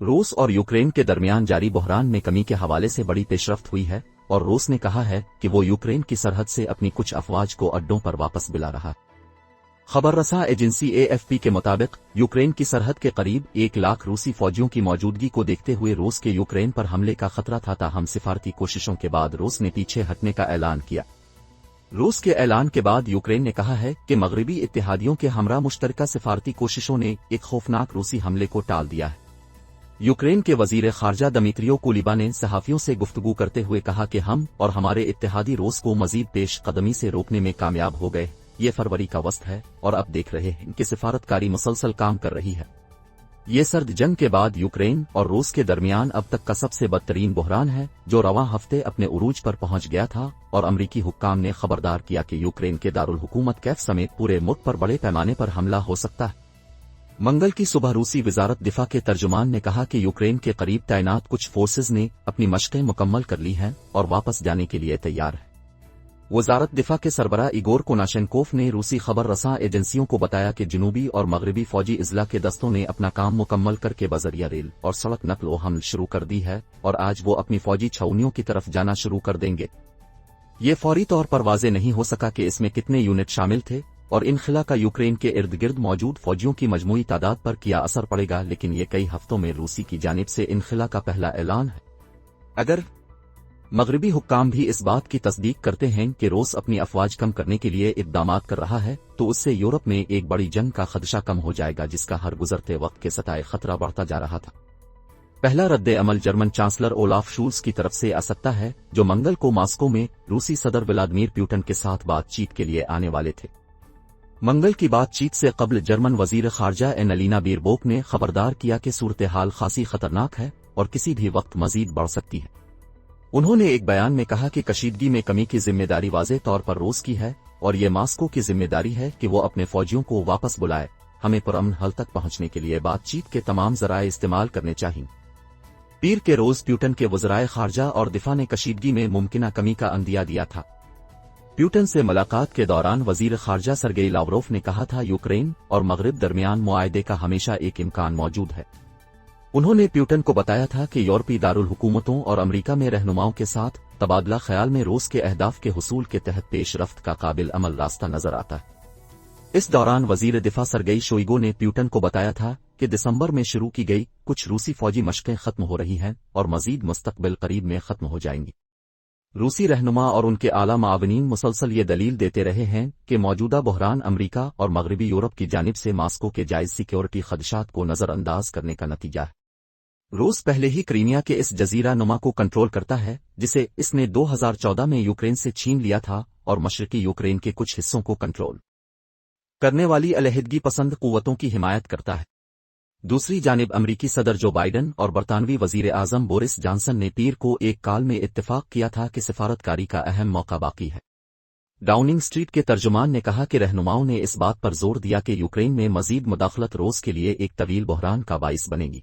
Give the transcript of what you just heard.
रूस और यूक्रेन के दरमियान जारी बहरान में कमी के हवाले से बड़ी पेशरफ्त हुई है और रूस ने कहा है कि वो यूक्रेन की सरहद से अपनी कुछ अफवाज को अड्डों पर वापस बुला रहा है। खबर रसा एजेंसी AFP के मुताबिक यूक्रेन की सरहद के करीब 1 लाख रूसी फौजियों की मौजूदगी को देखते हुए रूस के यूक्रेन पर हमले का खतरा था, ताहम सिफारती कोशिशों के बाद रूस ने पीछे हटने का ऐलान किया। रूस के ऐलान के बाद यूक्रेन ने कहा है कि मगरबी इत्तेहादियों के हमरा मुश्तरका सिफारती कोशिशों ने एक खौफनाक रूसी हमले को टाल दिया है। यूक्रेन के वजीर खारजा दमित्रियो कुलिबा ने सहाफियों से गुफ्तगू करते हुए कहा कि हम और हमारे इत्तेहादी रूस को मजीद पेश कदमी से रोकने में कामयाब हो गए। ये फरवरी का वस्त है और अब देख रहे हैं कि सिफारतकारी मुसलसल काम कर रही है। ये सर्द जंग के बाद यूक्रेन और रूस के दरमियान अब तक का सबसे बदतरीन बहरान है, जो रवां हफ्ते अपने उरूज पर पहुंच गया था और अमरीकी हुक्काम ने खबरदार किया कि यूक्रेन के दारुल हुकूमत कैफ समेत पूरे मुल्क पर बड़े पैमाने पर हमला हो सकता है। मंगल की सुबह रूसी वजारत दिफा के तर्जुमान ने कहा कि यूक्रेन के करीब तैनात कुछ फोर्सेज ने अपनी मशक़ें मुकम्मल कर ली हैं और वापस जाने के लिए तैयार है। वजारत दिफा के सरबराह इगोर कोनाशेंकोफ ने रूसी खबर रसां एजेंसियों को बताया कि जनूबी और मगरबी फौजी इजला के दस्तों ने अपना काम मुकम्मल करके बजरिया रेल और सड़क नकल व हमल शुरू कर दी है और आज वो अपनी फौजी छावनियों की तरफ जाना शुरू कर देंगे। ये फौरी तौर पर वाज़ेह नहीं हो सका कि इसमें कितने यूनिट शामिल थे और इनखला का यूक्रेन के इर्द गिर्द मौजूद फौजियों की मजमूई तादाद पर क्या असर पड़ेगा, लेकिन ये कई हफ्तों में रूसी की जानिब से इनखला का पहला ऐलान है। अगर मगरबी हुक्काम भी इस बात की तस्दीक करते हैं कि रूस अपनी अफवाज कम करने के लिए इक़दामात कर रहा है, तो उससे यूरोप में एक बड़ी जंग का खदशा कम हो जाएगा, जिसका हर गुजरते वक्त के सताए खतरा बढ़ता जा रहा था। पहला रद्द अमल जर्मन चांसलर ओलाफ शूल्स की तरफ से आ सकता है, जो मंगल को मॉस्को में रूसी सदर व्लादिमीर पुतिन के साथ बातचीत के लिए आने वाले थे। मंगल की बातचीत से कबल जर्मन वजीर खारजा एनालिना बेरबोक ने खबरदार किया कि सूरत हाल खासी खतरनाक है और किसी भी वक्त मजीद बढ़ सकती है। उन्होंने एक बयान में कहा कि कशीदगी में कमी की जिम्मेदारी वाज़ेह तौर पर रूस की है और ये मॉस्को की जिम्मेदारी है कि वो अपने फौजियों को वापस बुलाए। हमें पुरअमन हल तक पहुंचने के लिए बातचीत के तमाम जराए इस्तेमाल करने चाहिए। पीर के रोज पुतिन के वज़राए खारजा और दिफा ने कशीदगी में मुमकिना कमी का अंदिया दिया था। पुतिन से मुलाकात के दौरान वजीर खारजा सरगेई लावरोफ ने कहा था, यूक्रेन और मगरिब दरमियान मुआहदे का हमेशा एक इम्कान मौजूद है। उन्होंने पुतिन को बताया था कि यूरोपीय दारुल हुकूमतों और अमरीका में रहनुमाओं के साथ तबादला ख्याल में रूस के अहदाफ के हुसूल के तहत पेशरफ्त का काबिल अमल रास्ता नजर आता है। इस दौरान वजीर दिफा सरगेई शोइगु ने पुतिन को बताया था कि दिसंबर में शुरू की गई कुछ रूसी फौजी मशक़ें खत्म हो रही हैं और मजीद मुस्तकबिल करीब में खत्म हो जाएंगी। रूसी रहनुमा और उनके आला मावनीन मुसलसल ये दलील देते रहे हैं कि मौजूदा बहरान अमरीका और मगरबी यूरोप की जानिब से मॉस्को के जायज सिक्योरिटी खदशात को नजरअंदाज करने का नतीजा है। रूस पहले ही क्रीमिया के इस जजीरा नुमा को कंट्रोल करता है, जिसे इसने 2014 में यूक्रेन से छीन लिया था, और मशरकी यूक्रेन के कुछ हिस्सों को कंट्रोल करने वाली अलहदगी पसंद कुव्वतों की हिमायत करता है। दूसरी जानिब अमरीकी सदर जो बाइडन और बरतानवी वजीर आजम बोरिस जॉनसन ने पीर को एक काल में इत्तेफाक किया था कि सिफारतकारी का अहम मौका बाकी है। डाउनिंग स्ट्रीट के तर्जुमान ने कहा कि रहनुमाओं ने इस बात पर जोर दिया कि यूक्रेन में मजीद मुदाखलत रूस के लिए एक तवील बहरान का बाइस बनेगी।